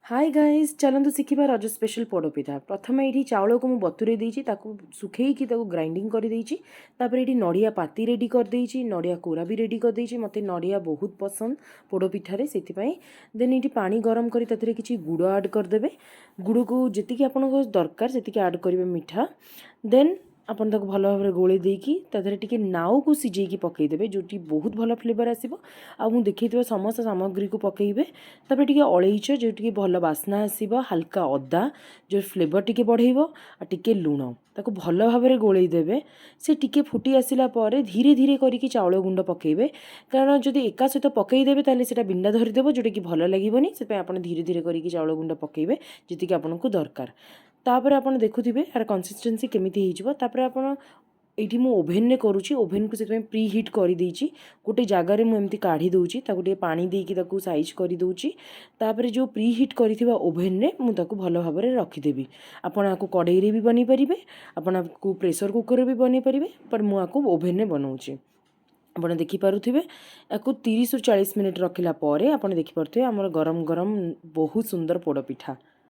Hi guys चलतु शिखा रज special पोड़पिठा। प्रथम ये चाउल को मुझे बतुरे देती सुखी ग्राइंडिंग कर देती। ये नड़िया पाती रेडी कर देती, नड़िया कोरा भी रेडी कर देती। मत नड़िया बहुत पसंद पोड़पिठारे से देन ये पानी गरम कर कि गुड़ आड करदे। गुड़ को जी आप दरकार से आड करेंगे मीठा। देन आपन ताको भल भाव गोले देकी तादेहरे टिके नाउ को सिझेकी पकईदेवे जोटी बहुत भल फ्लेवर आसो। आ मुझे देखा समस्त सामग्री को पकईबे। तापर टिके अलैच जो टिके भल बास्ना आसो, हल्का अदा जो फ्लेवर टिके बढ़ेब, आ टिके लुण ताको भल भाव गोले देवे। से टिके फुटी आसिला परे धीरे धीरे करिकी चाउल गुंड पकईबे, कारण जदि एका सहित पकईदेवे ताले सेटा बिंडा धरिदेव जोटा कि भल लगिबनी। से आपण धीरे धीरे करिकी चाउल गुंड पकईबे जतिक आपनको दरकार। तापर आपण देखुथिबे यार कंसिस्टेंसी केमिति हिजबो। तापर आपण एठी मु ओभेन रे करूची, ओभेन को से प्री हिट कर देची। गोटे जगार मु एमती काढ़ी दउची, ताको टे पानी देकी ताको साइज कर दउची। तापर जो प्री हिट करिथिबा ओभेन रे मु ताको भलो भाव रे रखी देबी। आपण आको कढ़ाई रे भी बनी परिबे, आपण आको प्रेशर कुकर रे भी बनी परिबे, पर मु आको ओभेन रे बनाउची। आपण देखि पारुथिबे याको 30 ରୁ 40 मिनिट रखिला परे आपण देखि पारुथिबे हमर गरम गरम बहुत सुंदर पोड़ पिठा।